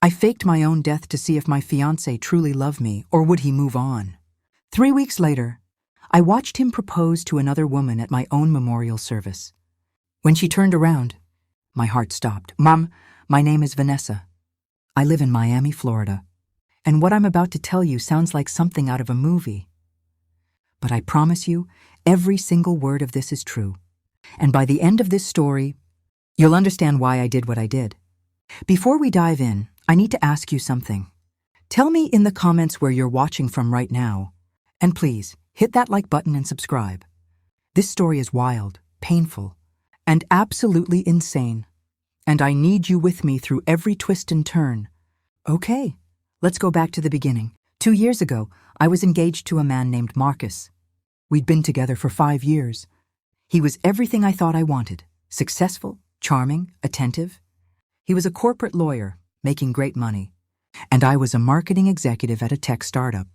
I faked my own death to see if my fiancé truly loved me or would he move on. 3 weeks later, I watched him propose to another woman at my own memorial service. When she turned around, my heart stopped. "Mom, my name is Vanessa. I live in Miami, Florida. And what I'm about to tell you sounds like something out of a movie. But I promise you, every single word of this is true. And by the end of this story, you'll understand why I did what I did. Before we dive in, I need to ask you something. Tell me in the comments where you're watching from right now. And please, hit that like button and subscribe. This story is wild, painful, and absolutely insane. And I need you with me through every twist and turn. Okay, let's go back to the beginning. 2 years ago, I was engaged to a man named Marcus. We'd been together for 5 years. He was everything I thought I wanted. Successful, charming, attentive. He was a corporate lawyer, making great money. And I was a marketing executive at a tech startup.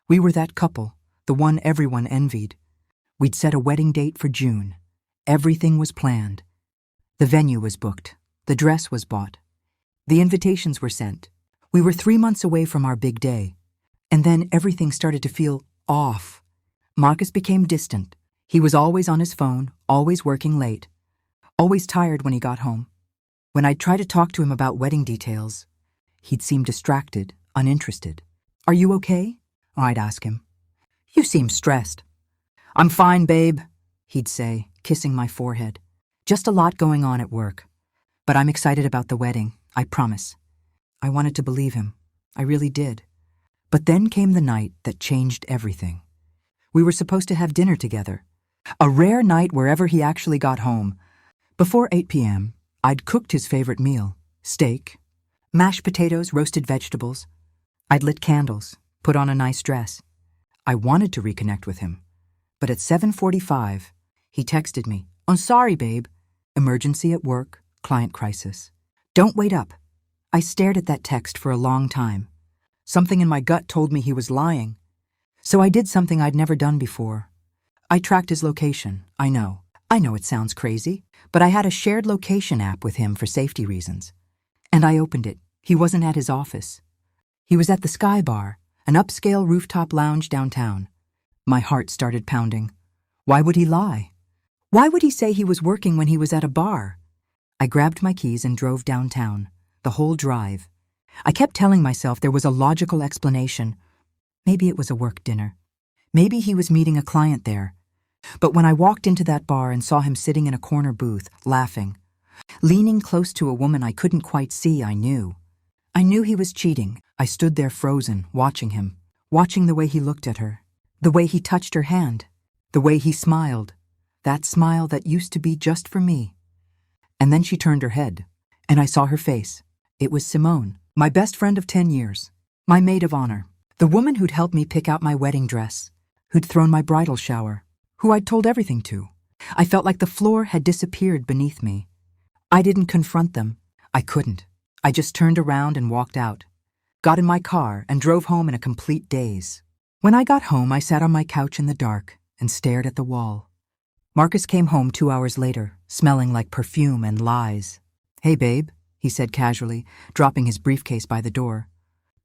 We were that couple, the one everyone envied. We'd set a wedding date for June. Everything was planned. The venue was booked. The dress was bought. The invitations were sent. We were 3 months away from our big day. And then everything started to feel off. Marcus became distant. He was always on his phone, always working late, always tired when he got home. When I'd try to talk to him about wedding details, he'd seem distracted, uninterested. "Are you okay?" I'd ask him. "You seem stressed." "I'm fine, babe," he'd say, kissing my forehead. "Just a lot going on at work. But I'm excited about the wedding, I promise." I wanted to believe him. I really did. But then came the night that changed everything. We were supposed to have dinner together. A rare night wherever he actually got home. Before 8 p.m., I'd cooked his favorite meal, steak, mashed potatoes, roasted vegetables. I'd lit candles, put on a nice dress. I wanted to reconnect with him. But at 7:45, he texted me, "I'm sorry, babe. Emergency at work, client crisis. Don't wait up." I stared at that text for a long time. Something in my gut told me he was lying. So I did something I'd never done before. I tracked his location, I know it sounds crazy, but I had a shared location app with him for safety reasons. And I opened it. He wasn't at his office. He was at the Sky Bar, an upscale rooftop lounge downtown. My heart started pounding. Why would he lie? Why would he say he was working when he was at a bar? I grabbed my keys and drove downtown, the whole drive. I kept telling myself there was a logical explanation. Maybe it was a work dinner. Maybe he was meeting a client there. But when I walked into that bar and saw him sitting in a corner booth, laughing, leaning close to a woman I couldn't quite see, I knew. I knew he was cheating. I stood there frozen, watching him, watching the way he looked at her, the way he touched her hand, the way he smiled, that smile that used to be just for me. And then she turned her head, and I saw her face. It was Simone, my best friend of 10 years, my maid of honor, the woman who'd helped me pick out my wedding dress, who'd thrown my bridal shower, who I'd told everything to. I felt like the floor had disappeared beneath me. I didn't confront them. I couldn't. I just turned around and walked out, got in my car, and drove home in a complete daze. When I got home, I sat on my couch in the dark and stared at the wall. Marcus came home 2 hours later, smelling like perfume and lies. "Hey, babe," he said casually, dropping his briefcase by the door.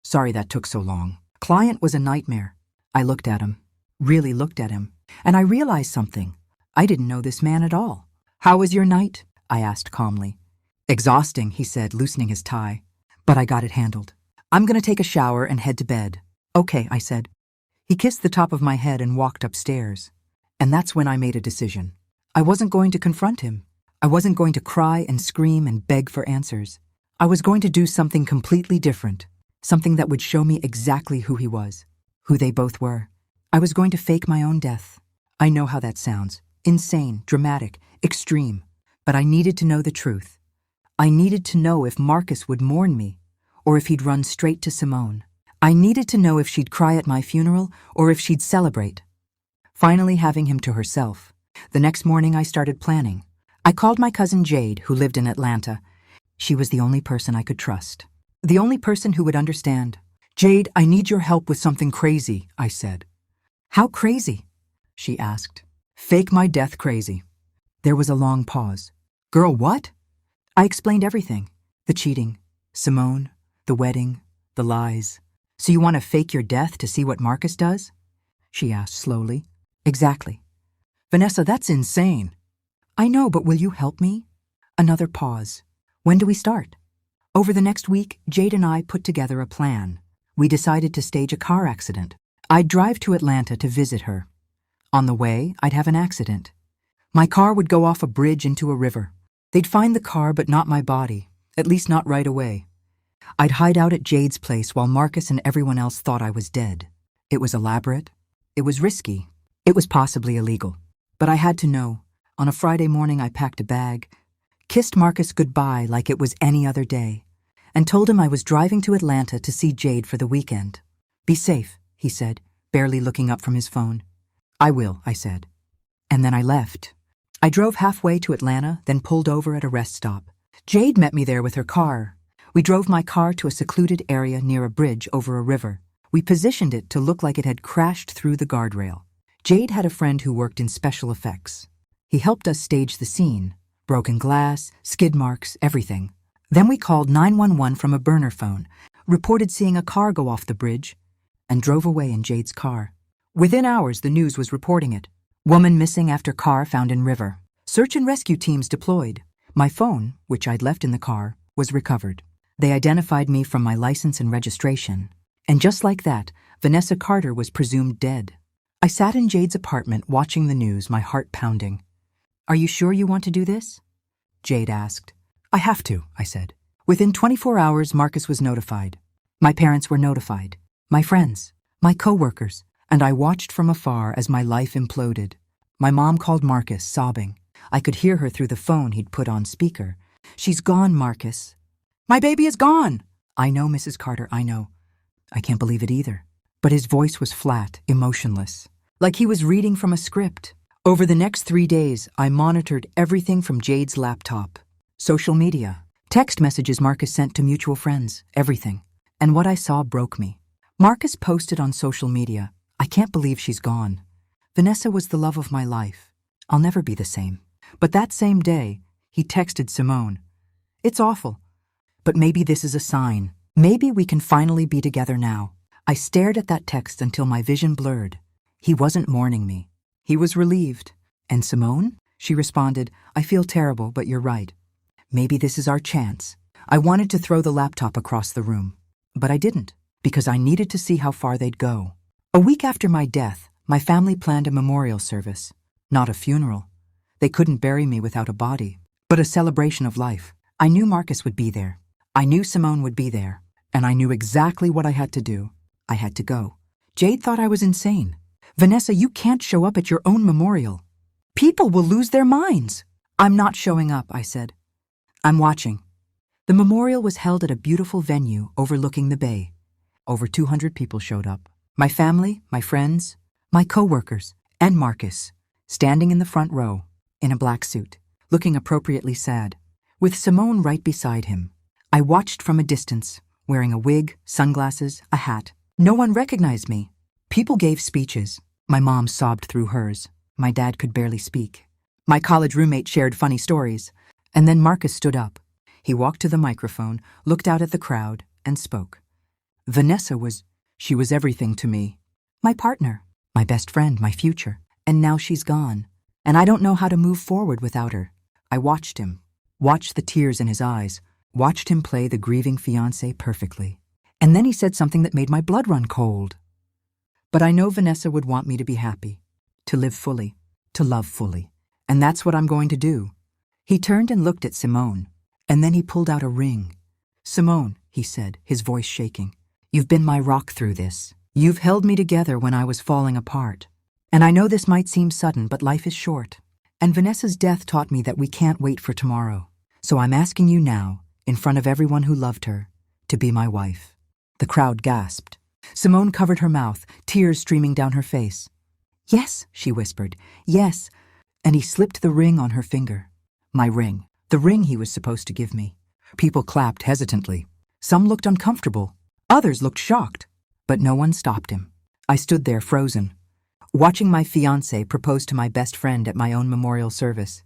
"Sorry that took so long. Client was a nightmare." I looked at him, really looked at him, and I realized something. I didn't know this man at all. "How was your night?" I asked calmly. "Exhausting," he said, loosening his tie. "But I got it handled. I'm going to take a shower and head to bed." "Okay," I said. He kissed the top of my head and walked upstairs. And that's when I made a decision. I wasn't going to confront him. I wasn't going to cry and scream and beg for answers. I was going to do something completely different, something that would show me exactly who he was, who they both were. I was going to fake my own death. I know how that sounds. Insane, dramatic, extreme. But I needed to know the truth. I needed to know if Marcus would mourn me, or if he'd run straight to Simone. I needed to know if she'd cry at my funeral, or if she'd celebrate. Finally having him to herself, the next morning I started planning. I called my cousin Jade, who lived in Atlanta. She was the only person I could trust. The only person who would understand. "Jade, I need your help with something crazy," I said. "How crazy?" she asked. "Fake my death crazy." There was a long pause. "Girl, what?" I explained everything. The cheating, Simone, The wedding, the lies. So you want to fake your death to see what Marcus does? She asked slowly. Exactly. Vanessa, that's insane. I know, but will you help me? Another pause. When do we start? Over the next week, Jade and I put together a plan. We decided to stage a car accident. I'd drive to Atlanta to visit her. On the way, I'd have an accident. My car would go off a bridge into a river. They'd find the car but not my body, at least not right away. I'd hide out at Jade's place while Marcus and everyone else thought I was dead. It was elaborate. It was risky. It was possibly illegal. But I had to know. On a Friday morning, I packed a bag, kissed Marcus goodbye like it was any other day, and told him I was driving to Atlanta to see Jade for the weekend. Be safe, he said, barely looking up from his phone. I will, I said. And then I left. I drove halfway to Atlanta, then pulled over at a rest stop. Jade met me there with her car. We drove my car to a secluded area near a bridge over a river. We positioned it to look like it had crashed through the guardrail. Jade had a friend who worked in special effects. He helped us stage the scene. Broken glass, skid marks, everything. Then we called 911 from a burner phone, reported seeing a car go off the bridge, and drove away in Jade's car. Within hours, the news was reporting it. Woman missing after car found in river. Search and rescue teams deployed. My phone, which I'd left in the car, was recovered. They identified me from my license and registration. And just like that, Vanessa Carter was presumed dead. I sat in Jade's apartment watching the news, my heart pounding. Are you sure you want to do this? Jade asked. I have to, I said. Within 24 hours, Marcus was notified. My parents were notified. My friends, my co-workers, and I watched from afar as my life imploded. My mom called Marcus, sobbing. I could hear her through the phone he'd put on speaker. She's gone, Marcus. My baby is gone. I know, Mrs. Carter, I know. I can't believe it either. But his voice was flat, emotionless, like he was reading from a script. Over the next 3 days, I monitored everything from Jade's laptop. Social media, text messages Marcus sent to mutual friends, everything. And what I saw broke me. Marcus posted on social media, I can't believe she's gone. Vanessa was the love of my life. I'll never be the same. But that same day, he texted Simone. It's awful. But maybe this is a sign. Maybe we can finally be together now. I stared at that text until my vision blurred. He wasn't mourning me. He was relieved. And Simone? She responded, I feel terrible, but you're right. Maybe this is our chance. I wanted to throw the laptop across the room. But I didn't, because I needed to see how far they'd go. A week after my death, my family planned a memorial service. Not a funeral. They couldn't bury me without a body, but a celebration of life. I knew Marcus would be there. I knew Simone would be there. And I knew exactly what I had to do. I had to go. Jade thought I was insane. Vanessa, you can't show up at your own memorial. People will lose their minds. I'm not showing up, I said. I'm watching. The memorial was held at a beautiful venue overlooking the bay. Over 200 people showed up. My family, my friends, my co-workers, and Marcus, standing in the front row, in a black suit, looking appropriately sad, with Simone right beside him. I watched from a distance, wearing a wig, sunglasses, a hat. No one recognized me. People gave speeches. My mom sobbed through hers. My dad could barely speak. My college roommate shared funny stories. And then Marcus stood up. He walked to the microphone, looked out at the crowd, and spoke. Vanessa was everything to me. My partner, my best friend, my future. And now she's gone. And I don't know how to move forward without her. I watched him, watched the tears in his eyes, watched him play the grieving fiancé perfectly. And then he said something that made my blood run cold. But I know Vanessa would want me to be happy, to live fully, to love fully. And that's what I'm going to do. He turned and looked at Simone, and then he pulled out a ring. Simone, he said, his voice shaking, you've been my rock through this. You've held me together when I was falling apart. And I know this might seem sudden, but life is short. And Vanessa's death taught me that we can't wait for tomorrow. So I'm asking you now, in front of everyone who loved her, to be my wife. The crowd gasped. Simone covered her mouth, tears streaming down her face. Yes, she whispered, yes. And he slipped the ring on her finger. My ring, the ring he was supposed to give me. People clapped hesitantly. Some looked uncomfortable. Others looked shocked. But no one stopped him. I stood there frozen, watching my fiancé propose to my best friend at my own memorial service.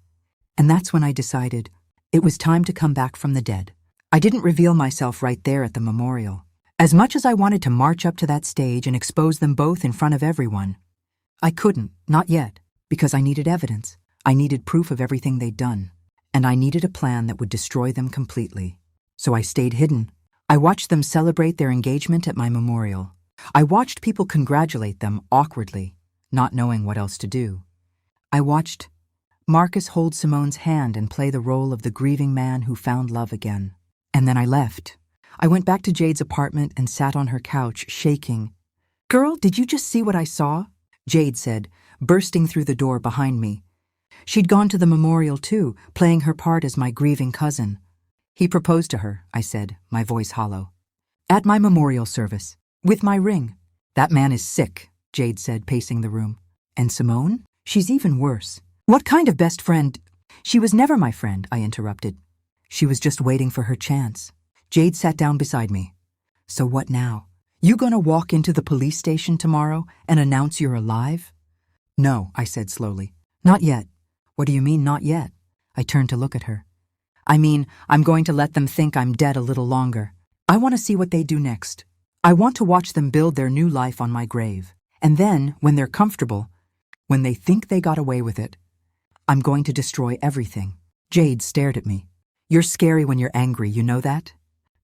And that's when I decided it was time to come back from the dead. I didn't reveal myself right there at the memorial. As much as I wanted to march up to that stage and expose them both in front of everyone, I couldn't, not yet, because I needed evidence. I needed proof of everything they'd done, and I needed a plan that would destroy them completely. So I stayed hidden. I watched them celebrate their engagement at my memorial. I watched people congratulate them awkwardly, not knowing what else to do. I watched Marcus hold Simone's hand and play the role of the grieving man who found love again. And then I left. I went back to Jade's apartment and sat on her couch, shaking. "Girl, did you just see what I saw?" Jade said, bursting through the door behind me. She'd gone to the memorial too, playing her part as my grieving cousin. "He proposed to her," I said, my voice hollow. "At my memorial service, with my ring." "That man is sick," Jade said, pacing the room. "And Simone? She's even worse." "What kind of best friend?" "She was never my friend," I interrupted. "She was just waiting for her chance." Jade sat down beside me. "So what now? You gonna walk into the police station tomorrow and announce you're alive?" "No," I said slowly. "Not yet." "What do you mean, not yet?" I turned to look at her. "I mean, I'm going to let them think I'm dead a little longer. I want to see what they do next. I want to watch them build their new life on my grave. And then, when they're comfortable, when they think they got away with it, I'm going to destroy everything." Jade stared at me. "You're scary when you're angry, you know that?"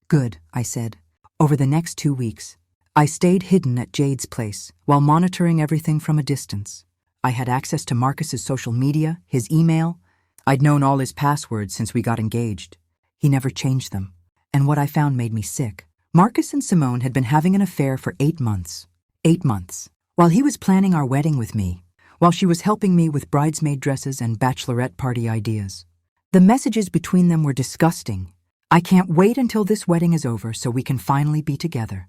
"Good," I said. Over the next 2 weeks, I stayed hidden at Jade's place while monitoring everything from a distance. I had access to Marcus's social media, his email. I'd known all his passwords since we got engaged. He never changed them. And what I found made me sick. Marcus and Simone had been having an affair for 8 months. 8 months. While he was planning our wedding with me, while she was helping me with bridesmaid dresses and bachelorette party ideas. The messages between them were disgusting. "I can't wait until this wedding is over so we can finally be together."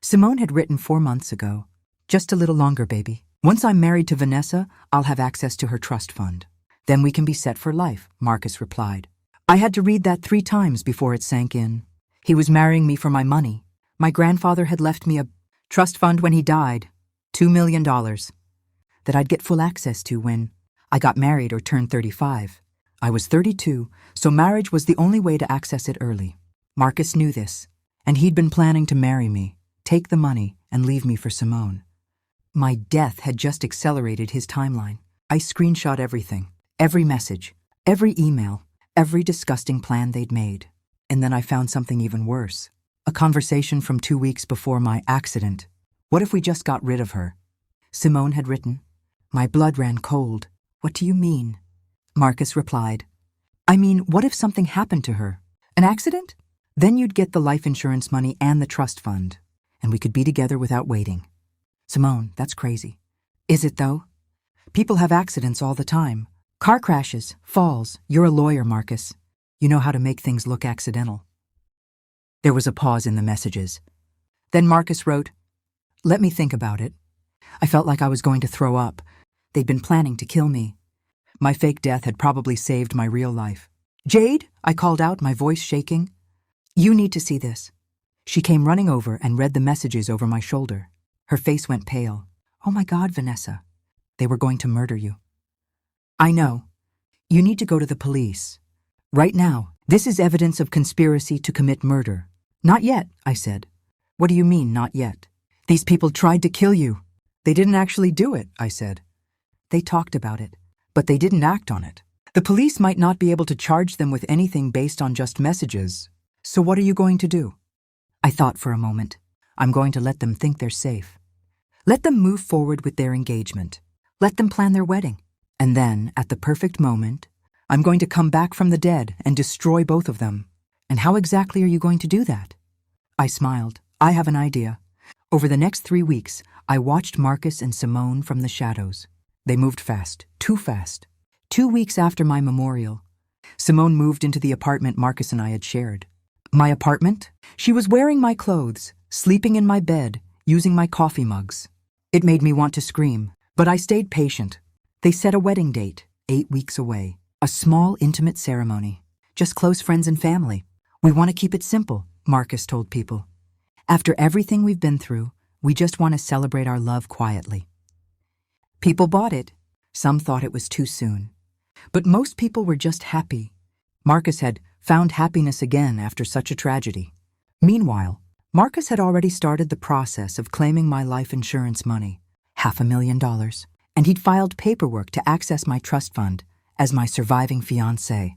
Simone had written 4 months ago. "Just a little longer, baby. Once I'm married to Vanessa, I'll have access to her trust fund. Then we can be set for life," Marcus replied. I had to read that 3 times before it sank in. He was marrying me for my money. My grandfather had left me a trust fund when he died, $2 million, that I'd get full access to when I got married or turned 35. I was 32, so marriage was the only way to access it early. Marcus knew this, and he'd been planning to marry me, take the money, and leave me for Simone. My death had just accelerated his timeline. I screenshot everything, every message, every email, every disgusting plan they'd made. And then I found something even worse. A conversation from 2 weeks before my accident. "What if we just got rid of her?" Simone had written. My blood ran cold. "What do you mean?" Marcus replied, "I mean, what if something happened to her? An accident? Then you'd get the life insurance money and the trust fund, and we could be together without waiting." "Simone, that's crazy." "Is it though? People have accidents all the time. Car crashes, falls. You're a lawyer, Marcus. You know how to make things look accidental." There was a pause in the messages. Then Marcus wrote, "Let me think about it." I felt like I was going to throw up. They'd been planning to kill me. My fake death had probably saved my real life. "Jade," I called out, my voice shaking. "You need to see this." She came running over and read the messages over my shoulder. Her face went pale. "Oh my God, Vanessa. They were going to murder you." "I know. You need to go to the police. Right now. This is evidence of conspiracy to commit murder." "Not yet," I said. "What do you mean, not yet?" "These people tried to kill you." "They didn't actually do it," I said. "They talked about it, but they didn't act on it. The police might not be able to charge them with anything based on just messages. So what are you going to do?" I thought for a moment. I'm going to let them think they're safe. Let them move forward with their engagement. Let them plan their wedding. And then, at the perfect moment, I'm going to come back from the dead and destroy both of them. "And how exactly are you going to do that?" I smiled. "I have an idea." Over the next 3 weeks, I watched Marcus and Simone from the shadows. They moved fast, too fast. 2 weeks after my memorial, Simone moved into the apartment Marcus and I had shared. My apartment? She was wearing my clothes, sleeping in my bed, using my coffee mugs. It made me want to scream, but I stayed patient. They set a wedding date, 8 weeks away. A small, intimate ceremony. Just close friends and family. "We want to keep it simple," Marcus told people. "After everything we've been through, we just want to celebrate our love quietly." People bought it. Some thought it was too soon. But most people were just happy. Marcus had found happiness again after such a tragedy. Meanwhile, Marcus had already started the process of claiming my life insurance money, $500,000, and he'd filed paperwork to access my trust fund as my surviving fiancé.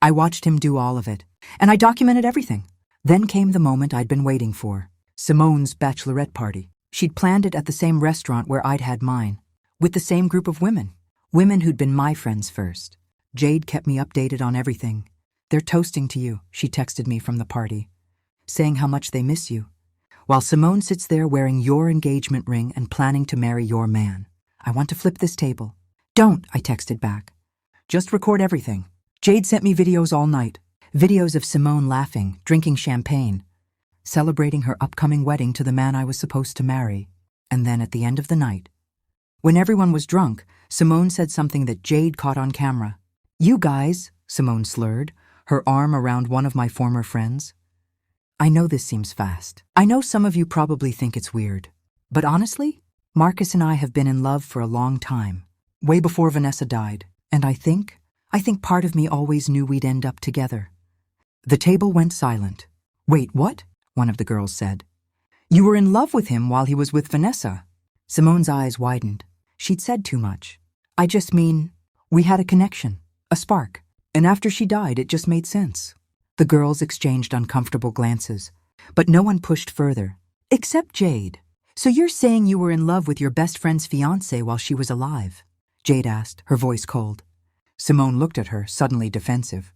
I watched him do all of it, and I documented everything. Then came the moment I'd been waiting for, Simone's bachelorette party. She'd planned it at the same restaurant where I'd had mine, with the same group of women who'd been my friends first. Jade kept me updated on everything. "They're toasting to you," she texted me from the party, saying how much they miss you, while Simone sits there wearing your engagement ring and planning to marry your man. "I want to flip this table." "Don't," I texted back. "Just record everything." Jade sent me videos all night, videos of Simone laughing, drinking champagne, celebrating her upcoming wedding to the man I was supposed to marry. And then at the end of the night, when everyone was drunk, Simone said something that Jade caught on camera. "You guys," Simone slurred, her arm around one of my former friends. I know this seems fast. I know some of you probably think it's weird. But honestly, Marcus and I have been in love for a long time, way before Vanessa died. And I think part of me always knew we'd end up together. The table went silent. "Wait, what?" one of the girls said. "You were in love with him while he was with Vanessa." Simone's eyes widened. She'd said too much. "I just mean, we had a connection, a spark. And after she died, it just made sense." The girls exchanged uncomfortable glances, but no one pushed further, except Jade. "So you're saying you were in love with your best friend's fiancé while she was alive?" Jade asked, her voice cold. Simone looked at her, suddenly defensive.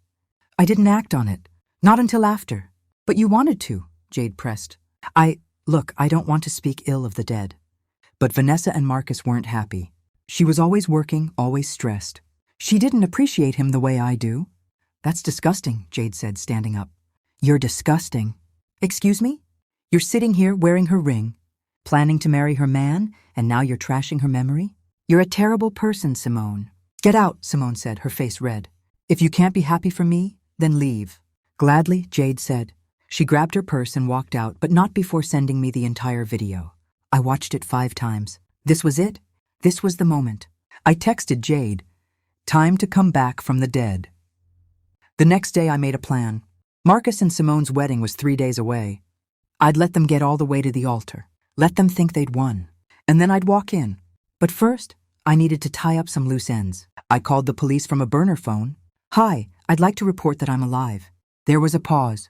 "I didn't act on it. Not until after." "But you wanted to," Jade pressed. Look, I don't want to speak ill of the dead. But Vanessa and Marcus weren't happy. She was always working, always stressed. She didn't appreciate him the way I do. "That's disgusting," Jade said, standing up. "You're disgusting." "Excuse me? You're sitting here wearing her ring, planning to marry her man, and now you're trashing her memory? You're a terrible person, Simone." "Get out," Simone said, her face red. "If you can't be happy for me, then leave." "Gladly," Jade said. She grabbed her purse and walked out, but not before sending me the entire video. I watched it 5 times. This was it. This was the moment. I texted Jade, "Time to come back from the dead." The next day I made a plan. Marcus and Simone's wedding was 3 days away. I'd let them get all the way to the altar, let them think they'd won, and then I'd walk in. But first, I needed to tie up some loose ends. I called the police from a burner phone. "Hi, I'd like to report that I'm alive." There was a pause.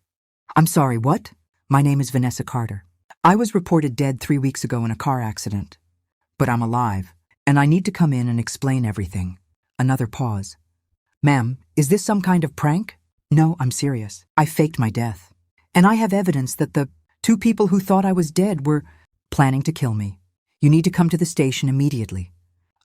"I'm sorry, what?" "My name is Vanessa Carter. I was reported dead 3 weeks ago in a car accident. But I'm alive, and I need to come in and explain everything." Another pause. "Ma'am, is this some kind of prank?" "No, I'm serious. I faked my death. And I have evidence that the 2 people who thought I was dead were planning to kill me. You need to come to the station immediately."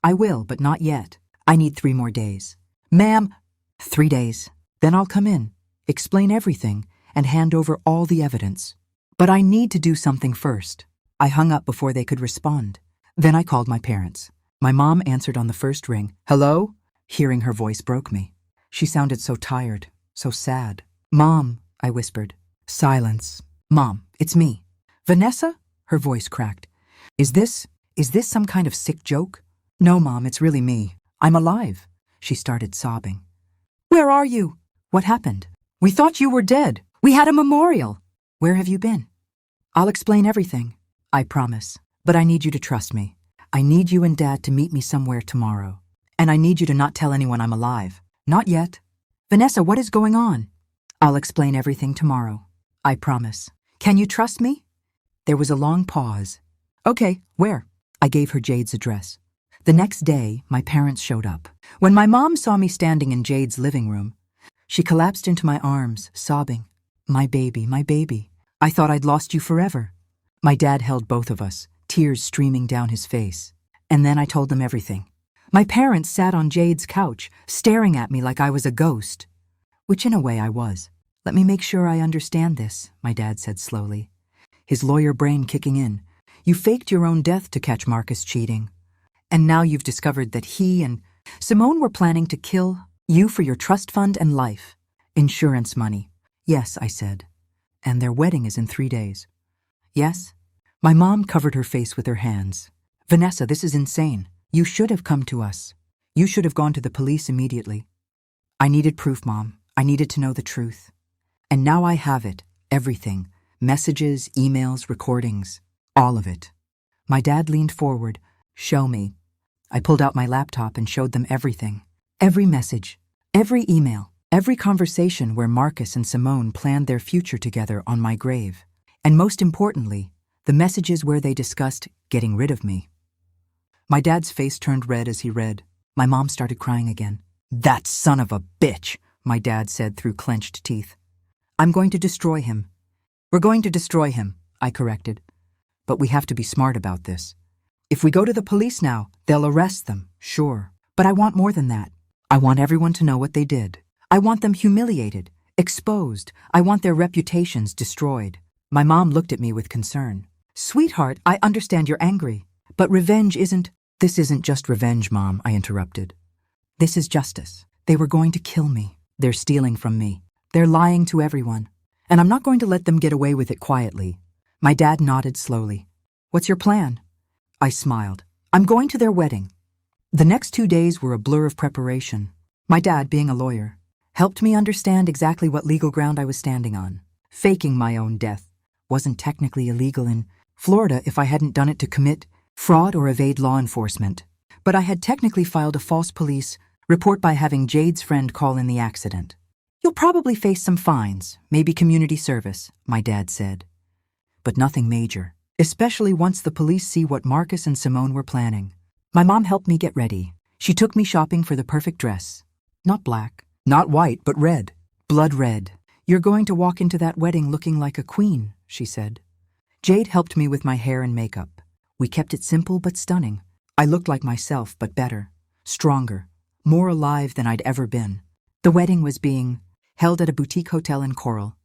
"I will, but not yet. I need 3 more days." "Ma'am." 3 days. Then I'll come in, explain everything, and hand over all the evidence. But I need to do something first." I hung up before they could respond. Then I called my parents. My mom answered on the first ring. "Hello?" Hearing her voice broke me. She sounded so tired, so sad. "Mom," I whispered. Silence. "Mom, it's me." "Vanessa?" Her voice cracked. Is this some kind of sick joke?" "No, Mom, it's really me. I'm alive." She started sobbing. "Where are you?" "What happened?" "We thought you were dead. We had a memorial." "Where have you been?" "I'll explain everything. I promise. But I need you to trust me. I need you and Dad to meet me somewhere tomorrow. And I need you to not tell anyone I'm alive. Not yet." "Vanessa, what is going on?" "I'll explain everything tomorrow. I promise. Can you trust me?" There was a long pause. "Okay, where?" I gave her Jade's address. The next day, my parents showed up. When my mom saw me standing in Jade's living room, she collapsed into my arms, sobbing. My baby, my baby. I thought I'd lost you forever." My dad held both of us, tears streaming down his face. And then I told them everything. My parents sat on Jade's couch, staring at me like I was a ghost. Which in a way I was. "Let me make sure I understand this," my dad said slowly, his lawyer brain kicking in. "You faked your own death to catch Marcus cheating. And now you've discovered that he and Simone were planning to kill you for your trust fund and life. Insurance money." "Yes," I said. "And their wedding is in 3 days." "Yes?" My mom covered her face with her hands. "Vanessa, this is insane. You should have come to us. You should have gone to the police immediately." "I needed proof, Mom. I needed to know the truth. And now I have it, everything. Messages, emails, recordings, all of it. My dad leaned forward. Show me. I pulled out my laptop and showed them everything. Every message, every email, every conversation where Marcus and Simone planned their future together on my grave. And most importantly, the messages where they discussed getting rid of me. My dad's face turned red as he read. My mom started crying again. "That son of a bitch," my dad said through clenched teeth. "I'm going to destroy him." "We're going to destroy him," I corrected. "But we have to be smart about this. If we go to the police now, they'll arrest them, sure. But I want more than that. I want everyone to know what they did. I want them humiliated, exposed. I want their reputations destroyed." My mom looked at me with concern. "Sweetheart, I understand you're angry. But revenge isn't—" "This isn't just revenge, Mom," I interrupted. "This is justice. They were going to kill me. They're stealing from me. They're lying to everyone. And I'm not going to let them get away with it quietly." My dad nodded slowly. "What's your plan?" I smiled. "I'm going to their wedding." The next 2 days were a blur of preparation. My dad, being a lawyer, helped me understand exactly what legal ground I was standing on. Faking my own death wasn't technically illegal in Florida if I hadn't done it to commit fraud or evade law enforcement. But I had technically filed a false police report by having Jade's friend call in the accident. "You'll probably face some fines, maybe community service," my dad said. But nothing major, especially once the police see what Marcus and Simone were planning. My mom helped me get ready. She took me shopping for the perfect dress. Not black, not white, but red. Blood red. "You're going to walk into that wedding looking like a queen," she said. Jade helped me with my hair and makeup. We kept it simple but stunning. I looked like myself, but better, stronger, more alive than I'd ever been. The wedding was being held at a boutique hotel in Coral.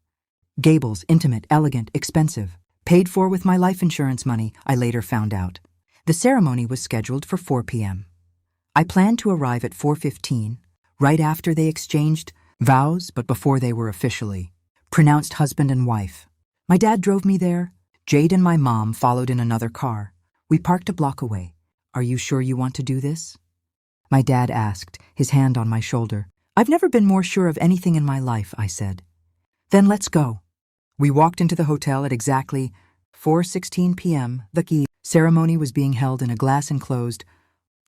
Gables, intimate, elegant, expensive. Paid for with my life insurance money, I later found out. The ceremony was scheduled for 4 p.m. I planned to arrive at 4:15, right after they exchanged vows, but before they were officially pronounced husband and wife. My dad drove me there. Jade and my mom followed in another car. We parked a block away. "Are you sure you want to do this?" My dad asked, his hand on my shoulder. "I've never been more sure of anything in my life," I said. "Then let's go." We walked into the hotel at exactly 4:16 p.m. The key ceremony was being held in a glass-enclosed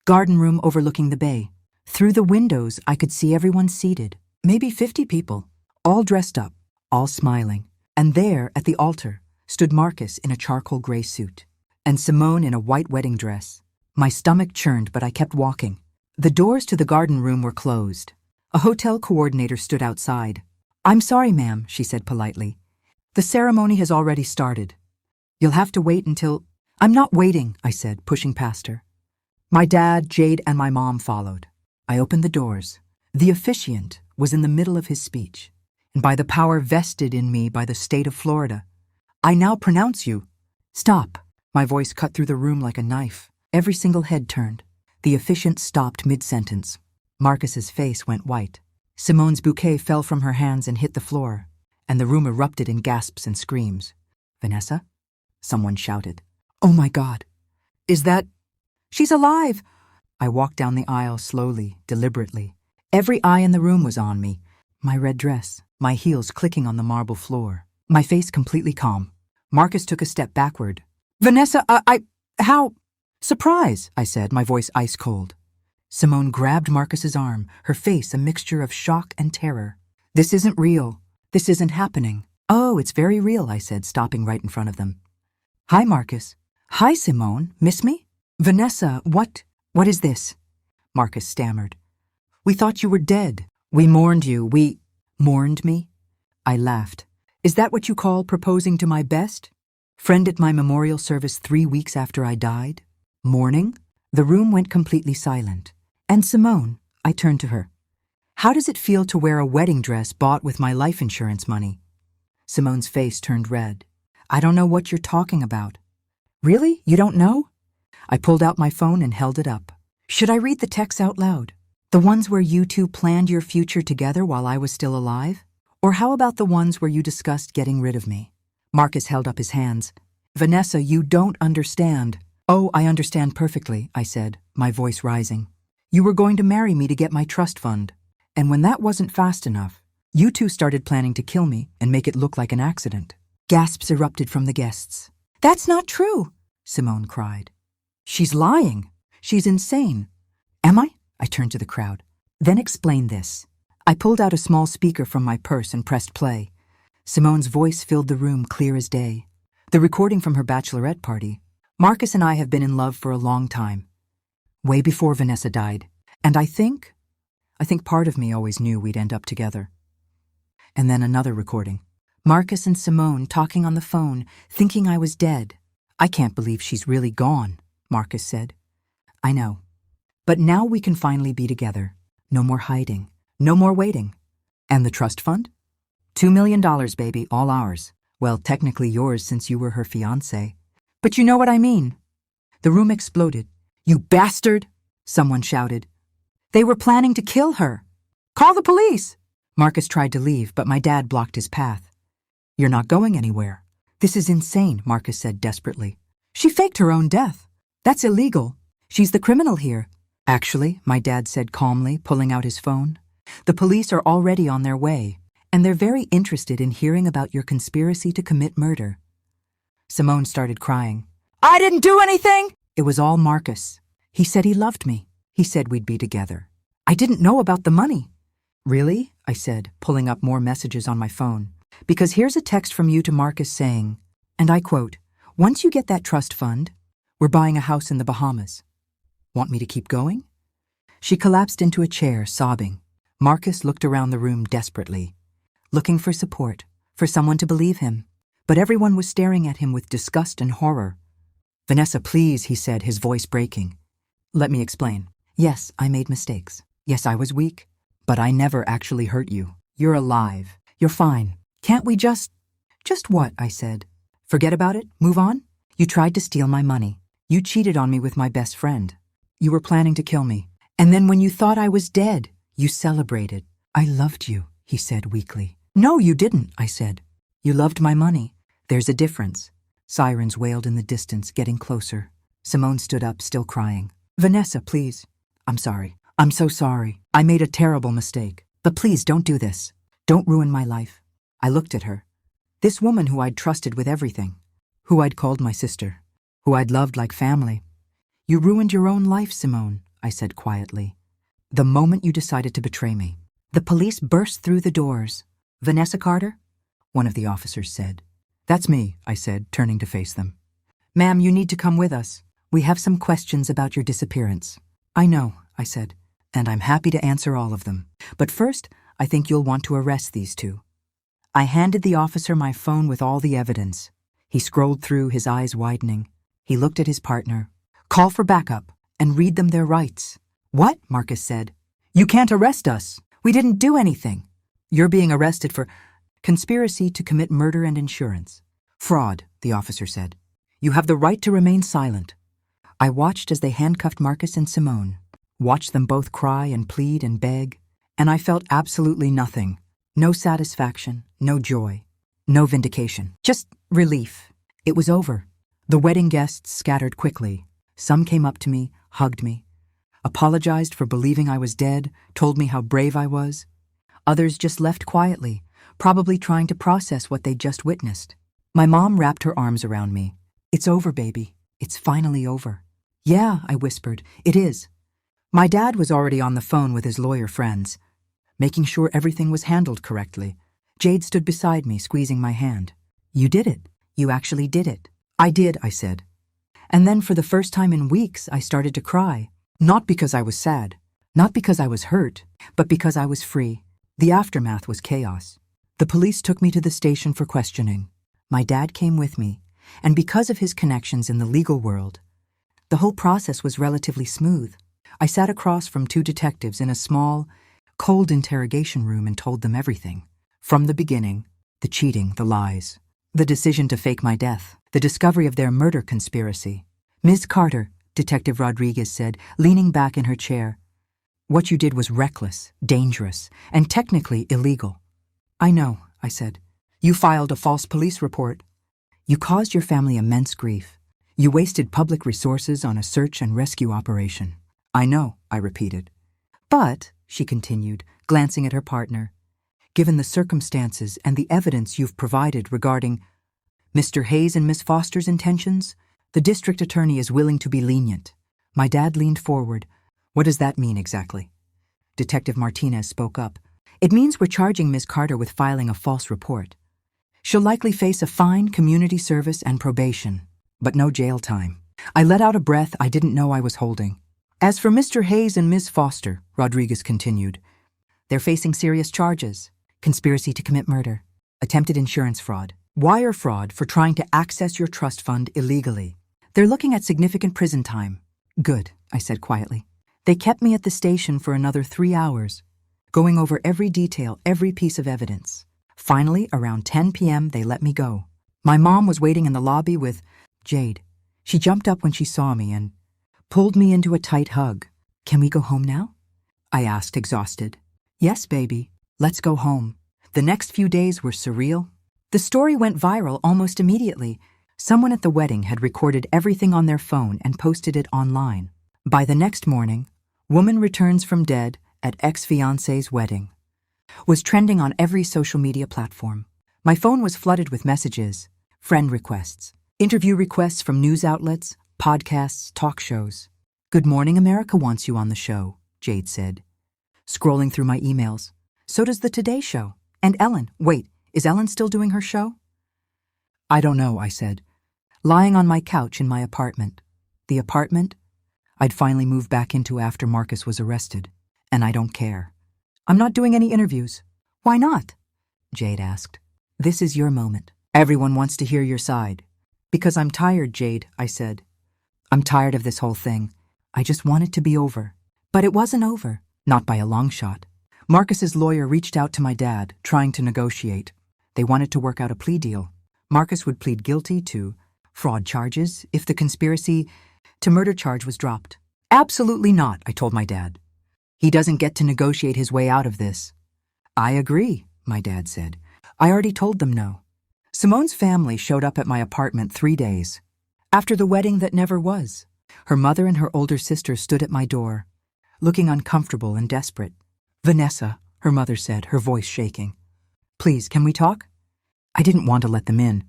garden room overlooking the bay. Through the windows, I could see everyone seated, maybe 50 people, all dressed up, all smiling. And there, at the altar, stood Marcus in a charcoal gray suit, and Simone in a white wedding dress. My stomach churned, but I kept walking. The doors to the garden room were closed. A hotel coordinator stood outside. "I'm sorry, ma'am," she said politely. "The ceremony has already started. You'll have to wait until—" "I'm not waiting," I said, pushing past her. My dad, Jade, and my mom followed. I opened the doors. The officiant was in the middle of his speech, and by the power vested in me by the state of Florida, "I now pronounce you—" "Stop." My voice cut through the room like a knife. Every single head turned. The officiant stopped mid-sentence. Marcus's face went white. Simone's bouquet fell from her hands and hit the floor, and the room erupted in gasps and screams. "Vanessa?" Someone shouted. "Oh my God! Is that—" "She's alive!" I walked down the aisle slowly, deliberately. Every eye in the room was on me. My red dress, my heels clicking on the marble floor, my face completely calm. Marcus took a step backward. "Vanessa, how—" "Surprise," I said, my voice ice cold. Simone grabbed Marcus's arm, her face a mixture of shock and terror. "This isn't real. This isn't happening." "Oh, it's very real," I said, stopping right in front of them. "Hi, Marcus." "Hi, Simone. Miss me?" "Vanessa, what is this?" Marcus stammered. "We thought you were dead. We mourned you. We—" "Mourned me?" I laughed. "Is that what you call proposing to my best friend at my memorial service 3 weeks after I died? Mourning?" The room went completely silent. "And Simone," I turned to her, "how does it feel to wear a wedding dress bought with my life insurance money?" Simone's face turned red. "I don't know what you're talking about." "Really? You don't know?" I pulled out my phone and held it up. "Should I read the texts out loud? The ones where you two planned your future together while I was still alive? Or how about the ones where you discussed getting rid of me?" Marcus held up his hands. "Vanessa, you don't understand." "Oh, I understand perfectly," I said, my voice rising. "You were going to marry me to get my trust fund. And when that wasn't fast enough, You two started planning to kill me and make it look like an accident. Gasps erupted from the guests. That's not true, Simone cried. She's lying. She's insane. Am I? I turned to the crowd. Then explain this. I pulled out a small speaker from my purse and pressed play. Simone's voice filled the room clear as day. The recording from her bachelorette party. Marcus and I have been in love for a long time. Way before Vanessa died. And I think part of me always knew we'd end up together. And then another recording. Marcus and Simone talking on the phone, thinking I was dead. I can't believe she's really gone, Marcus said. I know. But now we can finally be together. No more hiding. No more waiting. And the trust fund? $2 million, baby, all ours. Well, technically yours since you were her fiancé. But you know what I mean. The room exploded. You bastard! Someone shouted. They were planning to kill her. Call the police! Marcus tried to leave, but my dad blocked his path. You're not going anywhere. This is insane, Marcus said desperately. She faked her own death. That's illegal. She's the criminal here. Actually, my dad said calmly, pulling out his phone, the police are already on their way, and they're very interested in hearing about your conspiracy to commit murder. Simone started crying. I didn't do anything! It was all Marcus. He said he loved me. He said we'd be together. I didn't know about the money. Really? I said, pulling up more messages on my phone. Because here's a text from you to Marcus saying, and I quote, once you get that trust fund, we're buying a house in the Bahamas. Want me to keep going? She collapsed into a chair, sobbing. Marcus looked around the room desperately, looking for support, for someone to believe him. But everyone was staring at him with disgust and horror. Vanessa, please, he said, his voice breaking. Let me explain. Yes, I made mistakes. Yes, I was weak. But I never actually hurt you. You're alive. You're fine. Can't we just what? I said. Forget about it? Move on? You tried to steal my money. You cheated on me with my best friend. You were planning to kill me. And then when you thought I was dead, you celebrated. I loved you, he said weakly. No, you didn't, I said. You loved my money. There's a difference. Sirens wailed in the distance, getting closer. Simone stood up, still crying. Vanessa, please. I'm sorry. I'm so sorry. I made a terrible mistake. But please don't do this. Don't ruin my life. I looked at her. This woman who I'd trusted with everything. Who I'd called my sister. Who I'd loved like family. You ruined your own life, Simone, I said quietly. The moment you decided to betray me. The police burst through the doors. Vanessa Carter? One of the officers said. That's me, I said, turning to face them. Ma'am, you need to come with us. We have some questions about your disappearance. I know, I said, and I'm happy to answer all of them. But first, I think you'll want to arrest these two. I handed the officer my phone with all the evidence. He scrolled through, his eyes widening. He looked at his partner. Call for backup and read them their rights. What? Marcus said. You can't arrest us. We didn't do anything. You're being arrested for conspiracy to commit murder and insurance. Fraud, the officer said. You have the right to remain silent. I watched as they handcuffed Marcus and Simone, watched them both cry and plead and beg, and I felt absolutely nothing. No satisfaction, no joy, no vindication. Just relief. It was over. The wedding guests scattered quickly. Some came up to me, hugged me, apologized for believing I was dead, told me how brave I was. Others just left quietly, probably trying to process what they'd just witnessed. My mom wrapped her arms around me. It's over, baby. It's finally over. Yeah, I whispered. It is. My dad was already on the phone with his lawyer friends, making sure everything was handled correctly. Jade stood beside me, squeezing my hand. You did it. You actually did it. I did, I said. And then for the first time in weeks, I started to cry. Not because I was sad, not because I was hurt, but because I was free. The aftermath was chaos. The police took me to the station for questioning. My dad came with me, and because of his connections in the legal world, the whole process was relatively smooth. I sat across from two detectives in a small, cold interrogation room and told them everything. From the beginning, the cheating, the lies, the decision to fake my death, the discovery of their murder conspiracy. Ms. Carter, Detective Rodriguez said, leaning back in her chair, what you did was reckless, dangerous, and technically illegal. I know, I said. You filed a false police report. You caused your family immense grief. You wasted public resources on a search and rescue operation. I know, I repeated. But, she continued, glancing at her partner, Given the circumstances and the evidence you've provided regarding Mr. Hayes and Miss Foster's intentions, the district attorney is willing to be lenient. My dad leaned forward. What does that mean exactly? Detective Martinez spoke up. It means we're charging Ms. Carter with filing a false report. She'll likely face a fine, community service, and probation, but no jail time. I let out a breath I didn't know I was holding. As for Mr. Hayes and Ms. Foster, Rodriguez continued, they're facing serious charges: conspiracy to commit murder, attempted insurance fraud, wire fraud for trying to access your trust fund illegally. They're looking at significant prison time. Good, I said quietly. They kept me at the station for another 3 hours, going over every detail, every piece of evidence. Finally, around 10 p.m., they let me go. My mom was waiting in the lobby with Jade. She jumped up when she saw me and pulled me into a tight hug. Can we go home now? I asked, exhausted. Yes, baby. Let's go home. The next few days were surreal. The story went viral almost immediately. Someone at the wedding had recorded everything on their phone and posted it online. By the next morning, woman returns from dead at ex-fiancé's wedding was trending on every social media platform. My phone was flooded with messages, friend requests, interview requests from news outlets, podcasts, talk shows. Good Morning America wants you on the show, Jade said. Scrolling through my emails. So does the Today Show. And Ellen. Wait, is Ellen still doing her show? I don't know, I said, lying on my couch in my apartment. The apartment I'd finally moved back into after Marcus was arrested. And I don't care. I'm not doing any interviews. Why not? Jade asked. This is your moment. Everyone wants to hear your side. Because I'm tired, Jade, I said. I'm tired of this whole thing. I just want it to be over. But it wasn't over. Not by a long shot. Marcus's lawyer reached out to my dad, trying to negotiate. They wanted to work out a plea deal. Marcus would plead guilty to fraud charges if the conspiracy to murder charge was dropped. Absolutely not, I told my dad. He doesn't get to negotiate his way out of this. I agree, my dad said. I already told them no. Simone's family showed up at my apartment 3 days. After the wedding that never was. Her mother and her older sister stood at my door, looking uncomfortable and desperate. Vanessa, her mother said, her voice shaking. Please, can we talk? I didn't want to let them in,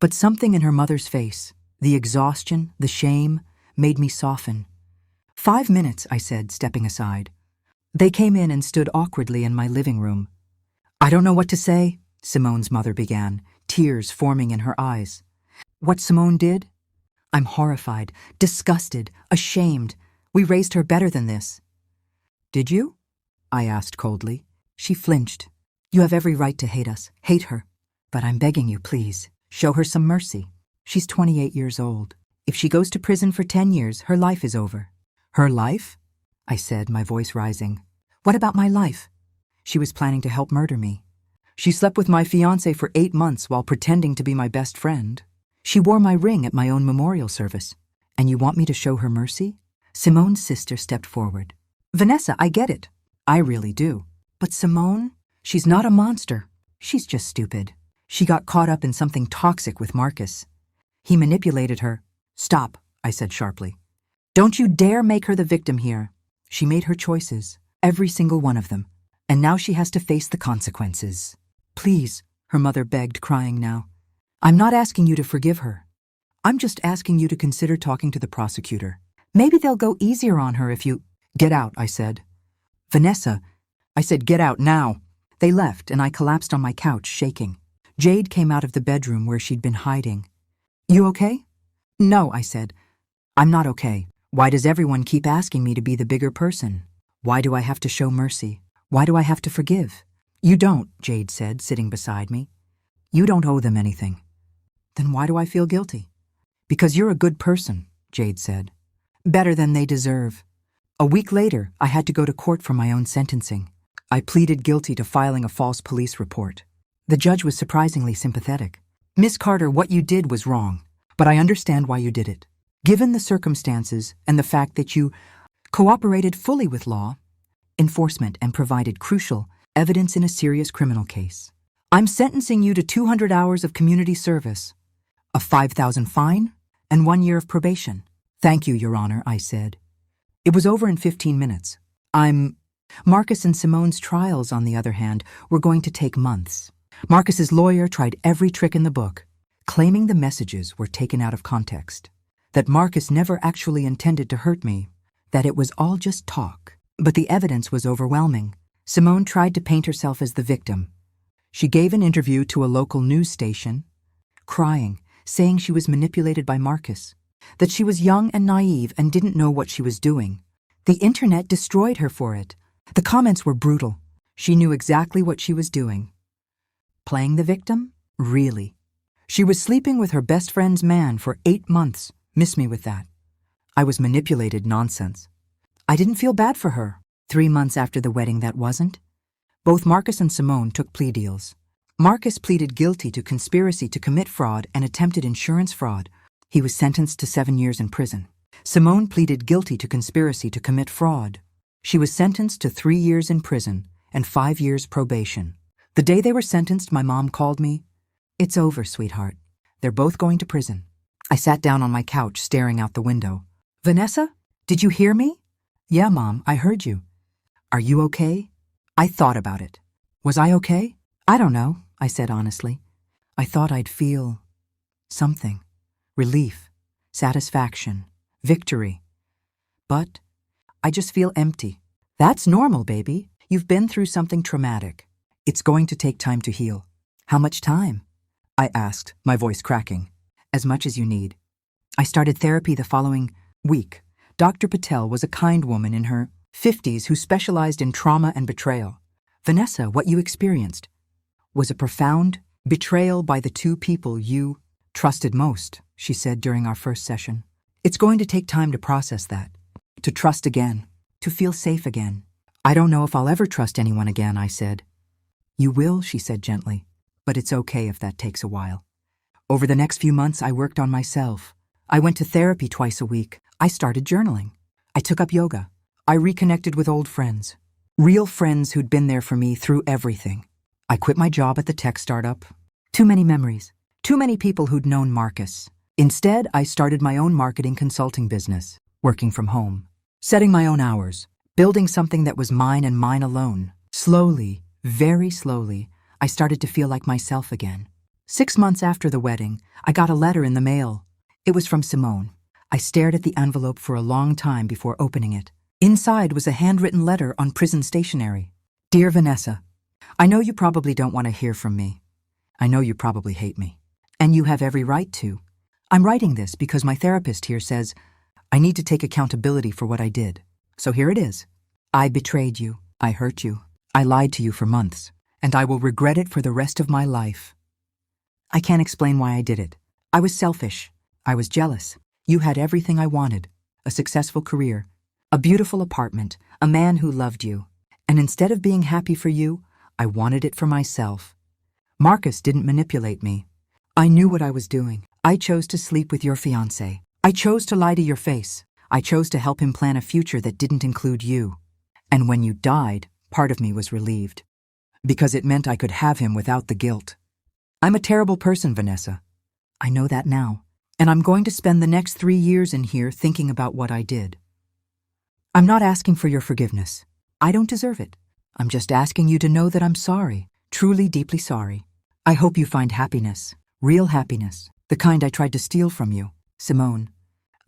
but something in her mother's face, the exhaustion, the shame, made me soften. 5 minutes, I said, stepping aside. They came in and stood awkwardly in my living room. I don't know what to say, Simone's mother began, tears forming in her eyes. What Simone did? I'm horrified, disgusted, ashamed. We raised her better than this. Did you? I asked coldly. She flinched. You have every right to hate us. Hate her. But I'm begging you, please, show her some mercy. She's 28 years old. If she goes to prison for 10 years, her life is over. Her life? I said, my voice rising. What about my life? She was planning to help murder me. She slept with my fiancé for 8 months while pretending to be my best friend. She wore my ring at my own memorial service. And you want me to show her mercy? Simone's sister stepped forward. Vanessa, I get it. I really do. But Simone, she's not a monster. She's just stupid. She got caught up in something toxic with Marcus. He manipulated her. Stop, I said sharply. Don't you dare make her the victim here. She made her choices, every single one of them, and now she has to face the consequences. Please, her mother begged, crying now. I'm not asking you to forgive her. I'm just asking you to consider talking to the prosecutor. Maybe they'll go easier on her if you— Get out, I said. Vanessa, I said, get out now. They left, and I collapsed on my couch, shaking. Jade came out of the bedroom where she'd been hiding. You okay? No, I said. I'm not okay. Why does everyone keep asking me to be the bigger person? Why do I have to show mercy? Why do I have to forgive? You don't, Jade said, sitting beside me. You don't owe them anything. Then why do I feel guilty? Because you're a good person, Jade said. Better than they deserve. A week later, I had to go to court for my own sentencing. I pleaded guilty to filing a false police report. The judge was surprisingly sympathetic. Miss Carter, what you did was wrong, but I understand why you did it. Given the circumstances and the fact that you cooperated fully with law enforcement and provided crucial evidence in a serious criminal case, I'm sentencing you to 200 hours of community service, a $5,000 fine, and 1 year of probation. Thank you, Your Honor, I said. It was over in 15 minutes. I'm Marcus and Simone's trials, on the other hand, were going to take months. Marcus's lawyer tried every trick in the book, claiming the messages were taken out of context, that Marcus never actually intended to hurt me, that it was all just talk. But the evidence was overwhelming. Simone tried to paint herself as the victim. She gave an interview to a local news station, crying, saying she was manipulated by Marcus, that she was young and naive and didn't know what she was doing. The internet destroyed her for it. The comments were brutal. She knew exactly what she was doing. Playing the victim? Really? She was sleeping with her best friend's man for 8 months. Miss me with that. I was manipulated nonsense. I didn't feel bad for her. 3 months after the wedding, that wasn't. Both Marcus and Simone took plea deals. Marcus pleaded guilty to conspiracy to commit fraud and attempted insurance fraud. He was sentenced to 7 years in prison. Simone pleaded guilty to conspiracy to commit fraud. She was sentenced to 3 years in prison and 5 years probation. The day they were sentenced, my mom called me. "It's over, sweetheart. They're both going to prison." I sat down on my couch, staring out the window. "Vanessa, did you hear me?" "Yeah, Mom, I heard you." "Are you okay?" I thought about it. Was I okay? "I don't know," I said honestly. "I thought I'd feel something. Relief, satisfaction, victory. But I just feel empty." "That's normal, baby. You've been through something traumatic. It's going to take time to heal." "How much time?" I asked, my voice cracking. "As much as you need." I started therapy the following week. Dr. Patel was a kind woman in her 50s who specialized in trauma and betrayal. "Vanessa, what you experienced was a profound betrayal by the two people you trusted most," she said during our first session. "It's going to take time to process that, to trust again, to feel safe again." "I don't know if I'll ever trust anyone again," I said. "You will," she said gently, "but it's okay if that takes a while." Over the next few months, I worked on myself. I went to therapy twice a week. I started journaling. I took up yoga. I reconnected with old friends, real friends who'd been there for me through everything. I quit my job at the tech startup. Too many memories, too many people who'd known Marcus. Instead, I started my own marketing consulting business, working from home, setting my own hours, building something that was mine and mine alone. Slowly, very slowly, I started to feel like myself again. 6 months after the wedding, I got a letter in the mail. It was from Simone. I stared at the envelope for a long time before opening it. Inside was a handwritten letter on prison stationery. "Dear Vanessa, I know you probably don't want to hear from me. I know you probably hate me. And you have every right to. I'm writing this because my therapist here says I need to take accountability for what I did. So here it is. I betrayed you. I hurt you. I lied to you for months. And I will regret it for the rest of my life. I can't explain why I did it. I was selfish. I was jealous. You had everything I wanted. A successful career, a beautiful apartment, a man who loved you. And instead of being happy for you, I wanted it for myself. Marcus didn't manipulate me. I knew what I was doing. I chose to sleep with your fiancé. I chose to lie to your face. I chose to help him plan a future that didn't include you. And when you died, part of me was relieved, because it meant I could have him without the guilt. I'm a terrible person, Vanessa. I know that now. And I'm going to spend the next 3 years in here thinking about what I did. I'm not asking for your forgiveness. I don't deserve it. I'm just asking you to know that I'm sorry, truly deeply sorry. I hope you find happiness, real happiness, the kind I tried to steal from you. Simone.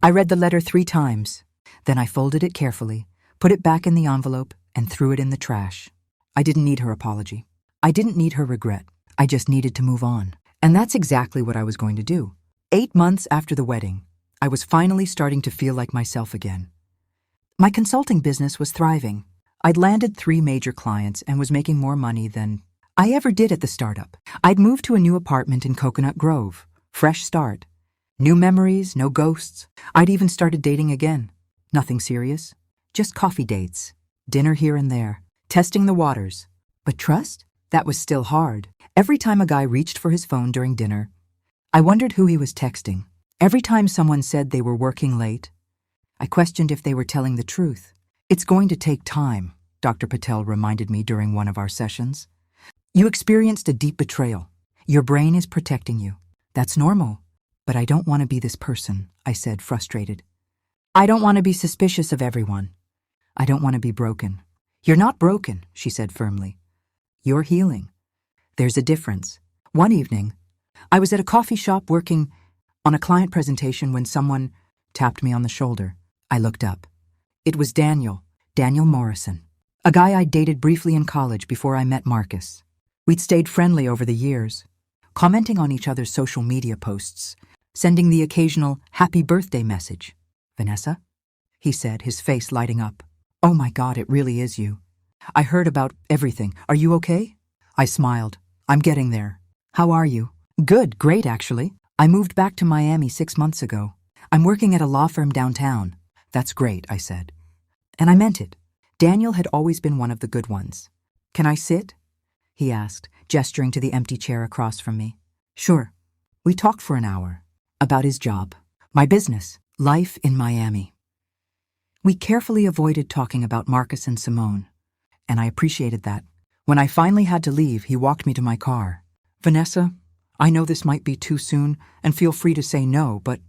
I read the letter 3 times. Then I folded it carefully, put it back in the envelope, and threw it in the trash. I didn't need her apology. I didn't need her regret. I just needed to move on. And that's exactly what I was going to do. 8 months after the wedding, I was finally starting to feel like myself again. My consulting business was thriving. I'd landed 3 major clients and was making more money than I ever did at the startup. I'd moved to a new apartment in Coconut Grove. Fresh start. New memories, no ghosts. I'd even started dating again. Nothing serious. Just coffee dates. Dinner here and there. Testing the waters. But trust? That was still hard. Every time a guy reached for his phone during dinner, I wondered who he was texting. Every time someone said they were working late, I questioned if they were telling the truth. It's going to take time, Dr. Patel reminded me during one of our sessions. You experienced a deep betrayal. Your brain is protecting you. That's normal. But I don't want to be this person, I said, frustrated. I don't want to be suspicious of everyone. I don't want to be broken. You're not broken, she said firmly. You're healing. There's a difference. One evening, I was at a coffee shop working on a client presentation when someone tapped me on the shoulder. I looked up. It was Daniel Morrison, a guy I'd dated briefly in college before I met Marcus. We'd stayed friendly over the years, commenting on each other's social media posts, sending the occasional happy birthday message. Vanessa? He said, his face lighting up. Oh my God, it really is you. I heard about everything. Are you okay? I smiled. I'm getting there. How are you? Good, great actually. I moved back to Miami 6 months ago. I'm working at a law firm downtown. That's great, I said. And I meant it. Daniel had always been one of the good ones. Can I sit? He asked, gesturing to the empty chair across from me. Sure. We talked for an hour. About his job, my business, life in Miami. We carefully avoided talking about Marcus and Simone, and I appreciated that. When I finally had to leave, he walked me to my car. Vanessa, I know this might be too soon, and feel free to say no, but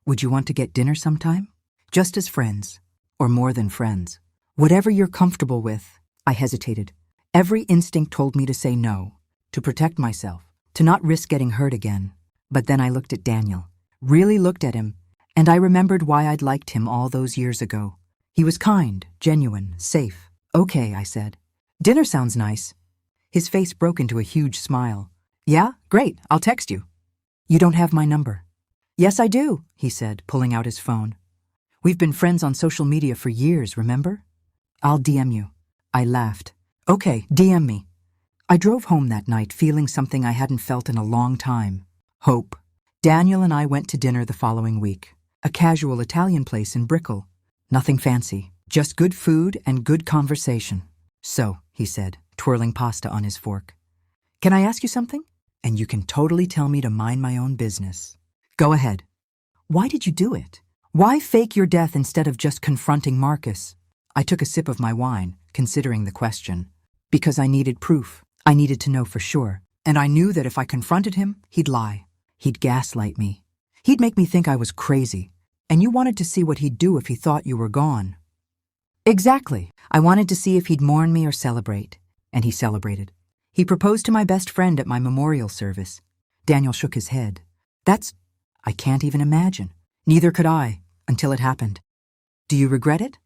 would you want to get dinner sometime? Just as friends, or more than friends. Whatever you're comfortable with. I hesitated. Every instinct told me to say no, to protect myself, to not risk getting hurt again. But then I looked at Daniel, really looked at him, and I remembered why I'd liked him all those years ago. He was kind, genuine, safe. Okay, I said. Dinner sounds nice. His face broke into a huge smile. Yeah, great, I'll text you. You don't have my number. Yes, I do, he said, pulling out his phone. We've been friends on social media for years, remember? I'll DM you. I laughed. Okay, DM me. I drove home that night feeling something I hadn't felt in a long time. Hope. Daniel and I went to dinner the following week. A casual Italian place in Brickell. Nothing fancy, just good food and good conversation. So, he said, twirling pasta on his fork. Can I ask you something? And you can totally tell me to mind my own business. Go ahead. Why did you do it? Why fake your death instead of just confronting Marcus? I took a sip of my wine, considering the question. Because I needed proof. I needed to know for sure. And I knew that if I confronted him, he'd lie. He'd gaslight me. He'd make me think I was crazy. And you wanted to see what he'd do if he thought you were gone. Exactly. I wanted to see if he'd mourn me or celebrate. And he celebrated. He proposed to my best friend at my memorial service. Daniel shook his head. I can't even imagine. Neither could I, until it happened. Do you regret it?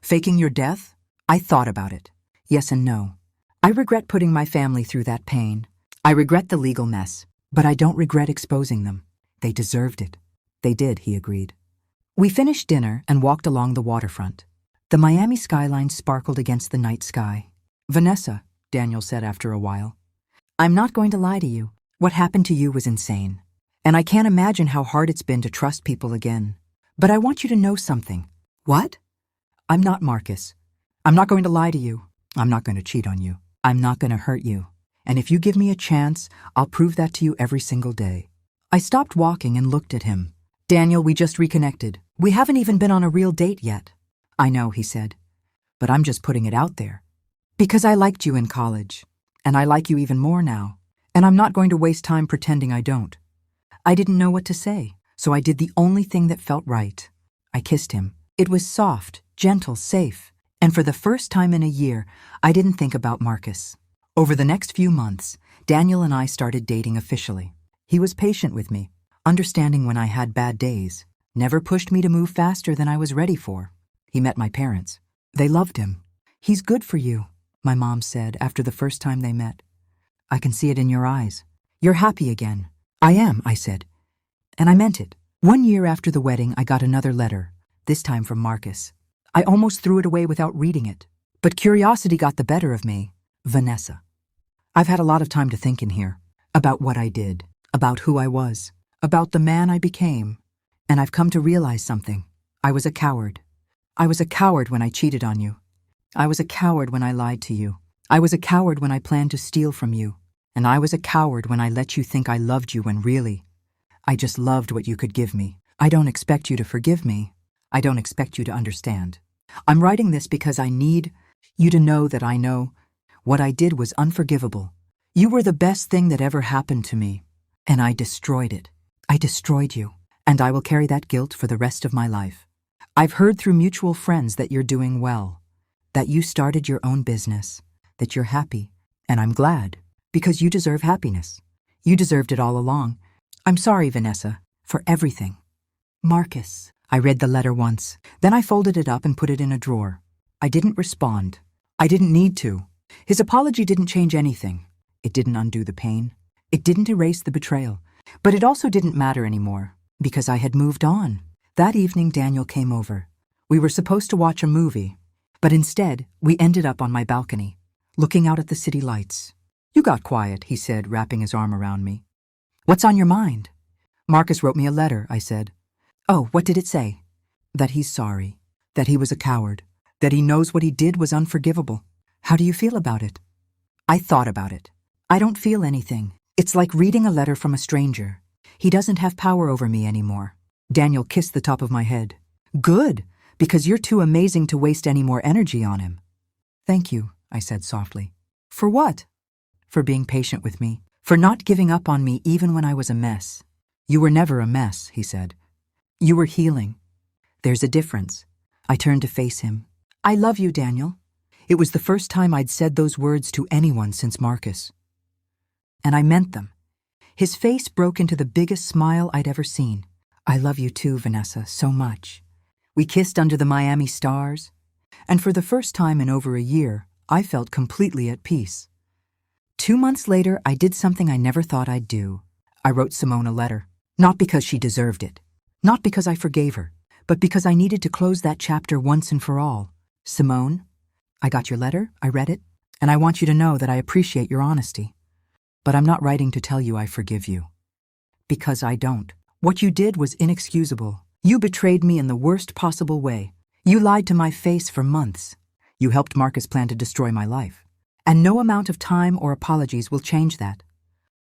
Faking your death? I thought about it. Yes and no. I regret putting my family through that pain. I regret the legal mess. But I don't regret exposing them. They deserved it. They did, he agreed. We finished dinner and walked along the waterfront. The Miami skyline sparkled against the night sky. Vanessa, Daniel said after a while, I'm not going to lie to you. What happened to you was insane. And I can't imagine how hard it's been to trust people again. But I want you to know something. What? I'm not Marcus. I'm not going to lie to you. I'm not going to cheat on you. I'm not going to hurt you. And if you give me a chance, I'll prove that to you every single day. I stopped walking and looked at him. Daniel, we just reconnected. We haven't even been on a real date yet. I know, he said. But I'm just putting it out there. Because I liked you in college. And I like you even more now. And I'm not going to waste time pretending I don't. I didn't know what to say, so I did the only thing that felt right. I kissed him. It was soft, gentle, safe. And for the first time in a year, I didn't think about Marcus. Over the next few months, Daniel and I started dating officially. He was patient with me, understanding when I had bad days, never pushed me to move faster than I was ready for. He met my parents. They loved him. He's good for you, my mom said after the first time they met. I can see it in your eyes. You're happy again. I am, I said. And I meant it. 1 year after the wedding, I got another letter, this time from Marcus. I almost threw it away without reading it. But curiosity got the better of me. Vanessa. I've had a lot of time to think in here. About what I did. About who I was. About the man I became. And I've come to realize something. I was a coward. I was a coward when I cheated on you. I was a coward when I lied to you. I was a coward when I planned to steal from you. And I was a coward when I let you think I loved you when really, I just loved what you could give me. I don't expect you to forgive me. I don't expect you to understand. I'm writing this because I need you to know that I know what I did was unforgivable. You were the best thing that ever happened to me. And I destroyed it. I destroyed you. And I will carry that guilt for the rest of my life. I've heard through mutual friends that you're doing well. that you started your own business, that you're happy, and I'm glad, because you deserve happiness. You deserved it all along. I'm sorry, Vanessa, for everything. Marcus. I read the letter once. Then I folded it up and put it in a drawer. I didn't respond. I didn't need to. His apology didn't change anything. It didn't undo the pain. It didn't erase the betrayal. But it also didn't matter anymore, because I had moved on. That evening, Daniel came over. We were supposed to watch a movie, but instead, we ended up on my balcony, looking out at the city lights. You got quiet, he said, wrapping his arm around me. What's on your mind? Marcus wrote me a letter, I said. Oh, what did it say? That he's sorry, that he was a coward, that he knows what he did was unforgivable. How do you feel about it? I thought about it. I don't feel anything. It's like reading a letter from a stranger. He doesn't have power over me anymore. Daniel kissed the top of my head. Good, because you're too amazing to waste any more energy on him. Thank you, I said softly. For what? For being patient with me, for not giving up on me even when I was a mess. You were never a mess, he said. You were healing. There's a difference. I turned to face him. I love you, Daniel. It was the first time I'd said those words to anyone since Marcus. And I meant them. His face broke into the biggest smile I'd ever seen. I love you too, Vanessa, so much. We kissed under the Miami stars, and for the first time in over a year, I felt completely at peace. 2 months later, I did something I never thought I'd do. I wrote Simone a letter, not because she deserved it, not because I forgave her, but because I needed to close that chapter once and for all. Simone, I got your letter, I read it, and I want you to know that I appreciate your honesty. But I'm not writing to tell you I forgive you. Because I don't. What you did was inexcusable. You betrayed me in the worst possible way. You lied to my face for months. You helped Marcus plan to destroy my life. And no amount of time or apologies will change that.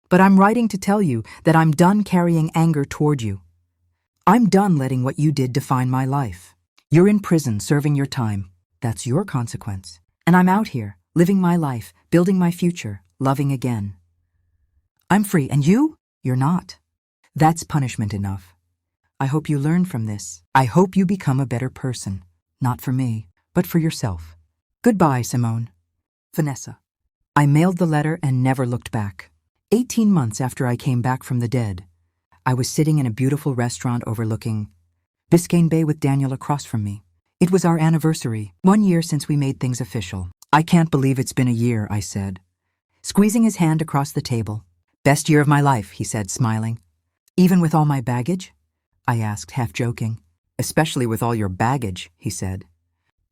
But I'm writing to tell you that I'm done carrying anger toward you. I'm done letting what you did define my life. You're in prison serving your time. That's your consequence. And I'm out here, living my life, building my future, loving again. I'm free, and you? You're not. That's punishment enough. I hope you learn from this. I hope you become a better person. Not for me, but for yourself. Goodbye, Simone. Vanessa. I mailed the letter and never looked back. 18 months after I came back from the dead, I was sitting in a beautiful restaurant overlooking Biscayne Bay with Daniel across from me. It was our anniversary, 1 year since we made things official. I can't believe it's been a year, I said, squeezing his hand across the table. Best year of my life, he said, smiling. Even with all my baggage? I asked, half joking. Especially with all your baggage, he said.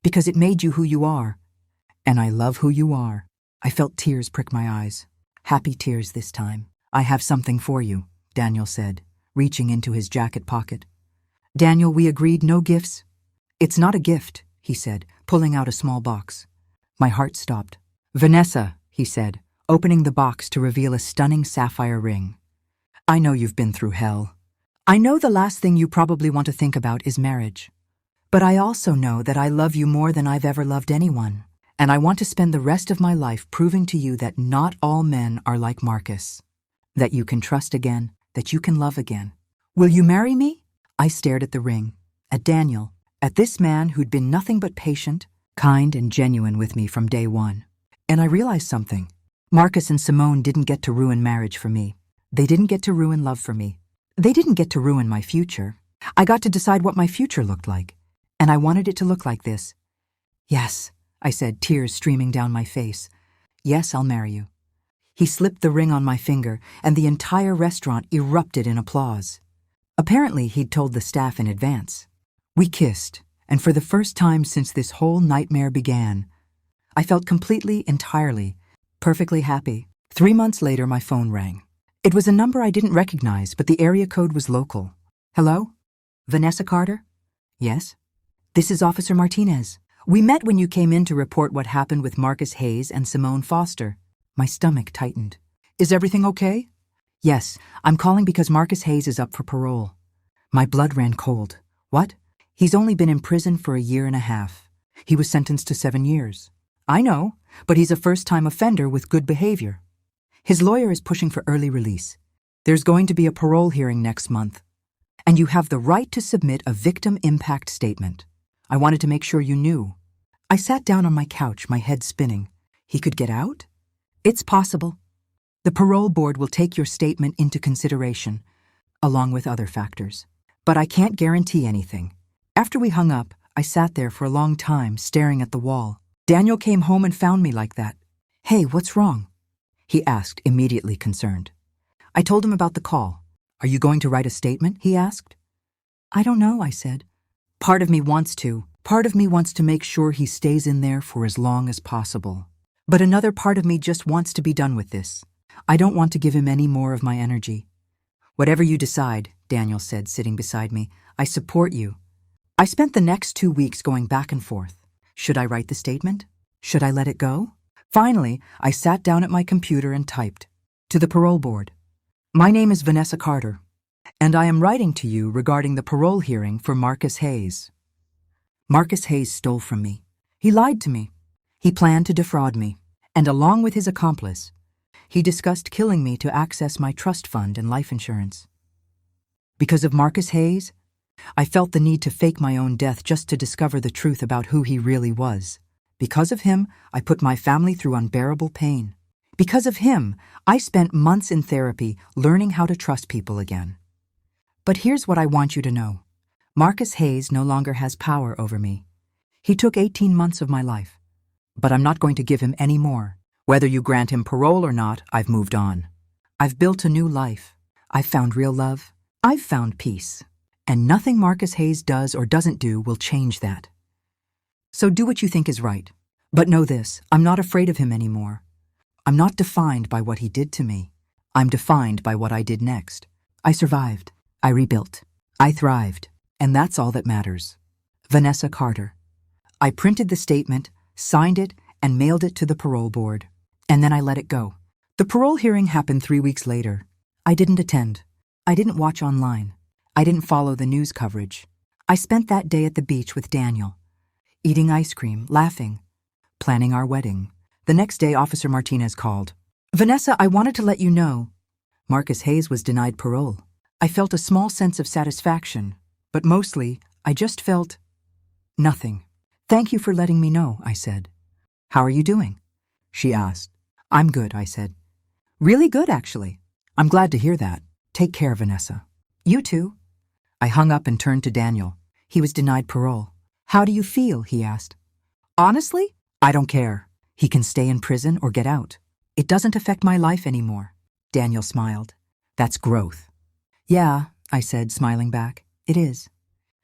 Because it made you who you are. And I love who you are. I felt tears prick my eyes. Happy tears this time. I have something for you, Daniel said, reaching into his jacket pocket. Daniel, we agreed no gifts. It's not a gift, he said, pulling out a small box. My heart stopped. Vanessa, he said, opening the box to reveal a stunning sapphire ring. I know you've been through hell. I know the last thing you probably want to think about is marriage. But I also know that I love you more than I've ever loved anyone. And I want to spend the rest of my life proving to you that not all men are like Marcus. That you can trust again, that you can love again. Will you marry me? I stared at the ring, at Daniel, at this man who'd been nothing but patient, kind, and genuine with me from day one. And I realized something. Marcus and Simone didn't get to ruin marriage for me. They didn't get to ruin love for me. They didn't get to ruin my future. I got to decide what my future looked like. And I wanted it to look like this. Yes, I said, tears streaming down my face. Yes, I'll marry you. He slipped the ring on my finger, and the entire restaurant erupted in applause. Apparently, he'd told the staff in advance. We kissed, and for the first time since this whole nightmare began, I felt completely, entirely, perfectly happy. 3 months later, my phone rang. It was a number I didn't recognize, but the area code was local. Hello? Vanessa Carter? Yes? This is Officer Martinez. We met when you came in to report what happened with Marcus Hayes and Simone Foster. My stomach tightened. Is everything okay? Yes, I'm calling because Marcus Hayes is up for parole. My blood ran cold. What? He's only been in prison for 1.5 years. He was sentenced to 7 years. I know, but he's a first-time offender with good behavior. His lawyer is pushing for early release. There's going to be a parole hearing next month. And you have the right to submit a victim impact statement. I wanted to make sure you knew. I sat down on my couch, my head spinning. He could get out? It's possible. The parole board will take your statement into consideration, along with other factors. But I can't guarantee anything. After we hung up, I sat there for a long time, staring at the wall. Daniel came home and found me like that. "Hey, what's wrong?" he asked, immediately concerned. I told him about the call. "Are you going to write a statement?" he asked. "I don't know," I said. Part of me wants to. Part of me wants to make sure he stays in there for as long as possible. But another part of me just wants to be done with this. I don't want to give him any more of my energy. "Whatever you decide," Daniel said, sitting beside me, "I support you." I spent the next 2 weeks going back and forth. Should I write the statement? Should I let it go? Finally, I sat down at my computer and typed. To the parole board. "My name is Vanessa Carter, and I am writing to you regarding the parole hearing for Marcus Hayes. Marcus Hayes stole from me. He lied to me. He planned to defraud me, and along with his accomplice, he discussed killing me to access my trust fund and life insurance. Because of Marcus Hayes, I felt the need to fake my own death just to discover the truth about who he really was. Because of him, I put my family through unbearable pain. Because of him, I spent months in therapy learning how to trust people again. But here's what I want you to know. Marcus Hayes no longer has power over me. He took 18 months of my life. But I'm not going to give him any more. Whether you grant him parole or not, I've moved on. I've built a new life. I've found real love. I've found peace. And nothing Marcus Hayes does or doesn't do will change that. So do what you think is right. But know this, I'm not afraid of him anymore. I'm not defined by what he did to me. I'm defined by what I did next. I survived. I rebuilt. I thrived. And that's all that matters. Vanessa Carter. I printed the statement, signed it, and mailed it to the parole board. And then I let it go. The parole hearing happened 3 weeks later. I didn't attend. I didn't watch online. I didn't follow the news coverage. I spent that day at the beach with Daniel, eating ice cream, laughing, planning our wedding. The next day, Officer Martinez called. "Vanessa, I wanted to let you know. Marcus Hayes was denied parole." I felt a small sense of satisfaction, but mostly, I just felt nothing. "Thank you for letting me know," I said. "How are you doing?" she asked. "I'm good," I said. "Really good, actually." "I'm glad to hear that. Take care, Vanessa." "You too." I hung up and turned to Daniel. He was denied parole. "How do you feel?" he asked. "Honestly, I don't care. He can stay in prison or get out. It doesn't affect my life anymore." Daniel smiled. "That's growth." "Yeah," I said, smiling back. "It is."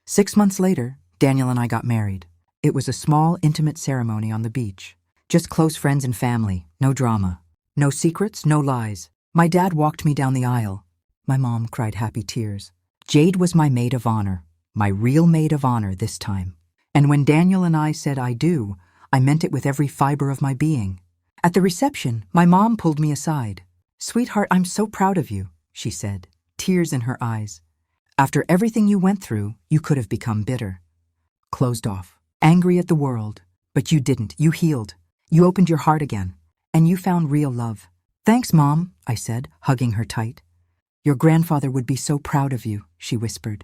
6 months later, Daniel and I got married. It was a small, intimate ceremony on the beach. Just close friends and family, no drama. No secrets, no lies. My dad walked me down the aisle. My mom cried happy tears. Jade was my maid of honor, my real maid of honor this time. And when Daniel and I said "I do," I meant it with every fiber of my being. At the reception, my mom pulled me aside. "Sweetheart, I'm so proud of you," she said, tears in her eyes. "After everything you went through, you could have become bitter, closed off, angry at the world. But you didn't. You healed. You opened your heart again. And you found real love." "Thanks, Mom," I said, hugging her tight. "Your grandfather would be so proud of you," she whispered.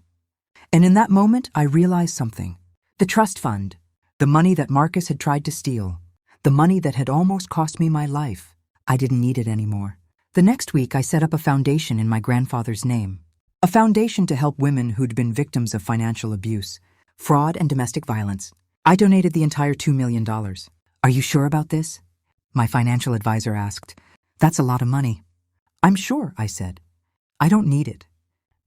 And in that moment, I realized something. The trust fund, the money that Marcus had tried to steal, the money that had almost cost me my life, I didn't need it anymore. The next week, I set up a foundation in my grandfather's name. A foundation to help women who'd been victims of financial abuse, fraud, and domestic violence. I donated the entire $2 million. "Are you sure about this?" my financial advisor asked. "That's a lot of money." "I'm sure," I said. "I don't need it.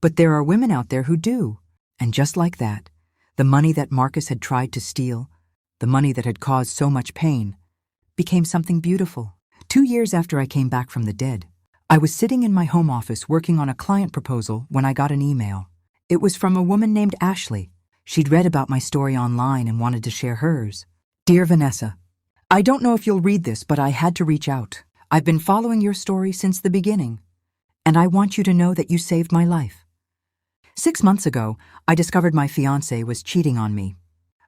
But there are women out there who do." And just like that, the money that Marcus had tried to steal, the money that had caused so much pain, became something beautiful. 2 years after I came back from the dead, I was sitting in my home office working on a client proposal when I got an email. It was from a woman named Ashley. She'd read about my story online and wanted to share hers. "Dear Vanessa, I don't know if you'll read this, but I had to reach out. I've been following your story since the beginning, and I want you to know that you saved my life. 6 months ago, I discovered my fiancé was cheating on me.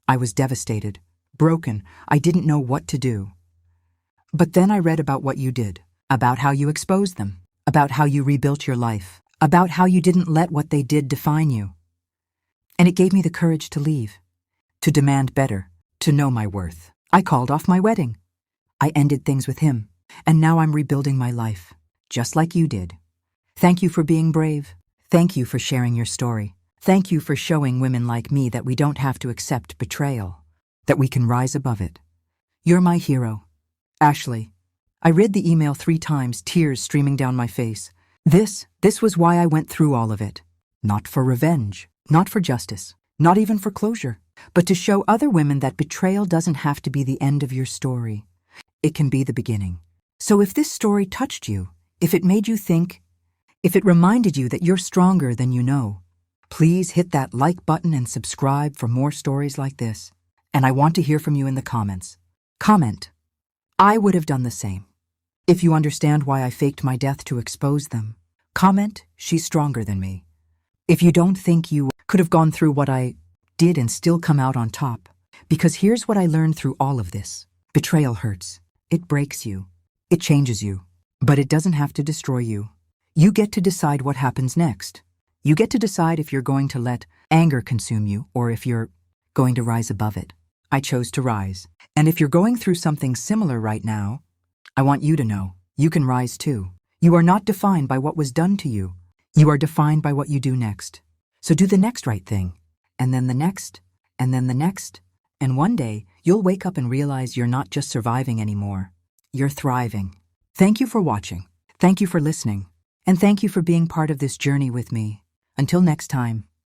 I was devastated, broken. I didn't know what to do. But then I read about what you did, about how you exposed them, about how you rebuilt your life, about how you didn't let what they did define you. And it gave me the courage to leave, to demand better, to know my worth. I called off my wedding. I ended things with him. And now I'm rebuilding my life, just like you did. Thank you for being brave. Thank you for sharing your story. Thank you for showing women like me that we don't have to accept betrayal, that we can rise above it. You're my hero. Ashley. I read the email 3 times, tears streaming down my face. This was why I went through all of it. Not for revenge, not for justice, not even for closure, but to show other women that betrayal doesn't have to be the end of your story. It can be the beginning. So if this story touched you, if it made you think, if it reminded you that you're stronger than you know, please hit that like button and subscribe for more stories like this. And I want to hear from you in the comments. Comment. I would have done the same. If you understand why I faked my death to expose them, comment, she's stronger than me. If you don't think you could have gone through what I did and still come out on top, because here's what I learned through all of this. Betrayal hurts. It breaks you. It changes you. But it doesn't have to destroy you. You get to decide what happens next. You get to decide if you're going to let anger consume you or if you're going to rise above it. I chose to rise. And if you're going through something similar right now, I want you to know you can rise too. You are not defined by what was done to you. You are defined by what you do next. So do the next right thing, and then the next, and then the next. And one day, you'll wake up and realize you're not just surviving anymore. You're thriving. Thank you for watching. Thank you for listening. And thank you for being part of this journey with me. Until next time.